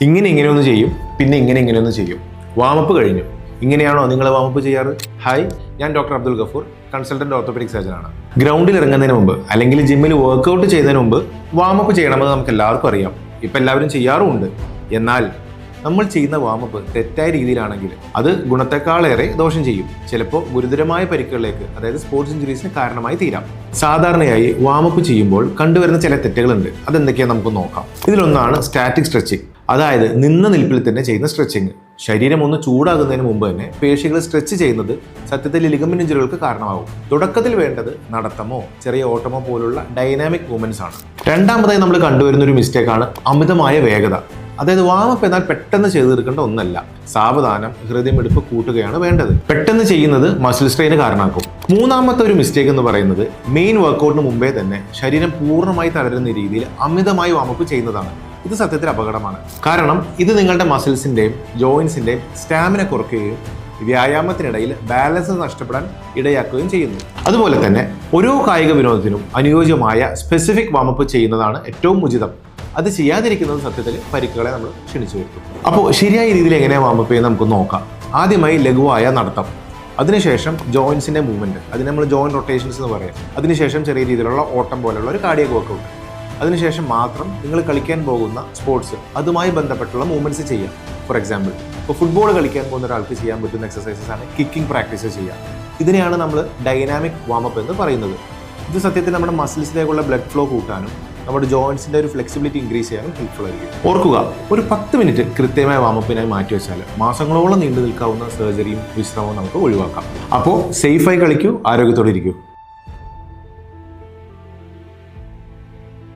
ഇങ്ങനെയൊന്ന് ചെയ്യും, പിന്നെ ഇങ്ങനെയൊന്ന് ചെയ്യും. വാമപ്പ് കഴിഞ്ഞു. ഇങ്ങനെയാണോ നിങ്ങൾ വാമപ്പ് ചെയ്യാറ്? ഹായ്, ഞാൻ doctor Abdul Gafoor, consultant orthopaedic സർജനാണ്. ഗ്രൗണ്ടിൽ ഇറങ്ങുന്നതിന് മുമ്പ് അല്ലെങ്കിൽ ജിമ്മിൽ വർക്കൗട്ട് ചെയ്യുന്നതിന് മുമ്പ് വാമപ്പ് ചെയ്യണമെന്ന് നമുക്ക് എല്ലാവർക്കും അറിയാം. ഇപ്പം എല്ലാവരും ചെയ്യാറുമുണ്ട്. എന്നാൽ നമ്മൾ ചെയ്യുന്ന വാമപ്പ് തെറ്റായ രീതിയിലാണെങ്കിൽ അത് ഗുണത്തെക്കാളേറെ ദോഷം ചെയ്യും. ചിലപ്പോൾ ഗുരുതരമായ പരിക്കുകളിലേക്ക്, അതായത് സ്പോർട്സ് ഇഞ്ചുറീസിന് കാരണമായി തീരാം. സാധാരണയായി വാമപ്പ് ചെയ്യുമ്പോൾ കണ്ടുവരുന്ന ചില തെറ്റുകളുണ്ട്. അതെന്തൊക്കെയാണെന്ന് നമുക്ക് നോക്കാം. ഇതിലൊന്നാണ് സ്റ്റാറ്റിക് സ്ട്രെച്ചിങ്, അതായത് നിന്ന നിൽപ്പിൽ തന്നെ ചെയ്യുന്ന സ്ട്രെച്ചിങ്. ശരീരം ഒന്ന് ചൂടാകുന്നതിന് മുമ്പ് തന്നെ പേശികൾ സ്ട്രെച്ച് ചെയ്യുന്നത് സത്യത്തിൽ ലിഗമെന്റ് ഇഞ്ചുറികൾക്ക് കാരണമാകും. തുടക്കത്തിൽ വേണ്ടത് നടത്തമോ ചെറിയ ഓട്ടമോ പോലുള്ള ഡൈനാമിക് മൂവ്മെന്റ്സ് ആണ്. രണ്ടാമതായി നമ്മൾ കണ്ടുവരുന്ന ഒരു മിസ്റ്റേക്കാണ് അമിതമായ വേഗത. അതായത് വാമപ്പ് എന്നാൽ പെട്ടെന്ന് ചെയ്തു തീർക്കേണ്ട ഒന്നല്ല. സാവധാനം ഹൃദയമിടിപ്പ് കൂട്ടുകയാണ് വേണ്ടത്. പെട്ടെന്ന് ചെയ്യുന്നത് മസിൽ സ്ട്രെയിന് കാരണമാക്കും. മൂന്നാമത്തെ ഒരു മിസ്റ്റേക്ക് എന്ന് പറയുന്നത് മെയിൻ വർക്കൗട്ടിന് മുമ്പേ തന്നെ ശരീരം പൂർണ്ണമായി തളരുന്ന രീതിയിൽ അമിതമായി വാമപ്പ് ചെയ്യുന്നതാണ്. ഇത് സത്യത്തിൽ അപകടമാണ്. കാരണം ഇത് നിങ്ങളുടെ മസിൽസിന്റെയും ജോയിന്റ്സിന്റെയും സ്റ്റാമിന കുറയ്ക്കുകയും വ്യായാമത്തിനിടയിൽ ബാലൻസ് നഷ്ടപ്പെടാൻ ഇടയാക്കുകയും ചെയ്യുന്നു. അതുപോലെ തന്നെ ഓരോ കായിക വിനോദത്തിനും അനുയോജ്യമായ സ്പെസിഫിക് വാമപ്പ് ചെയ്യുന്നതാണ് ഏറ്റവും ഉചിതം. അത് ചെയ്യാതിരിക്കുന്നത് സത്യത്തിൽ പരിക്കുകളെ നമ്മൾ ക്ഷണിച്ചു വരുത്തും. അപ്പോൾ ശരിയായ രീതിയിൽ എങ്ങനെയാണ് വാമപ്പ് ചെയ്യുന്നത് നമുക്ക് നോക്കാം. ആദ്യമായി ലഘുവായ നടത്തം, അതിനുശേഷം ജോയിൻസിന്റെ മൂവ്മെന്റ്, അതിന് നമ്മൾ ജോയിന്റ് റൊട്ടേഷൻസ് എന്ന് പറയാം. അതിനുശേഷം ചെറിയ രീതിയിലുള്ള ഓട്ടം പോലെയുള്ള ഒരു കാർഡിയക് വർക്കൗട്ട്. അതിനുശേഷം മാത്രം നിങ്ങൾ കളിക്കാൻ പോകുന്ന സ്പോർട്സ് അതുമായി ബന്ധപ്പെട്ടുള്ള മൂവ്മെന്റ്സ് ചെയ്യാം. ഫോർ എക്സാമ്പിൾ, ഇപ്പോൾ ഫുട്ബോൾ കളിക്കാൻ പോകുന്ന ഒരാൾക്ക് ചെയ്യാൻ പറ്റുന്ന എക്സസൈസസ് ആണ് കിക്കിംഗ് പ്രാക്ടീസ് ചെയ്യുക. ഇതിനെയാണ് നമ്മൾ ഡൈനാമിക് വാമപ്പ് എന്ന് പറയുന്നത്. ഇത് സത്യത്തിൽ നമ്മുടെ മസിൽസിലേക്കുള്ള ബ്ലഡ് ഫ്ലോ കൂട്ടാനും നമ്മുടെ ജോയിൻസിന്റെ ഒരു ഫ്ലെക്സിബിലിറ്റി ഇൻക്രീസ് ചെയ്യാനും ഹെൽപ്ഫുൾ ആയിരിക്കും. ഓർക്കുക, ഒരു 10 മിനിറ്റ് കൃത്യമായ വാമപ്പിനായി മാറ്റിവെച്ചാൽ മാസങ്ങളോളം നീണ്ടു നിൽക്കാവുന്ന സർജറിയും വിശ്രമവും നമുക്ക് ഒഴിവാക്കാം. അപ്പോൾ സേഫായി കളിക്കൂ, ആരോഗ്യത്തോടെ ഇരിക്കൂ.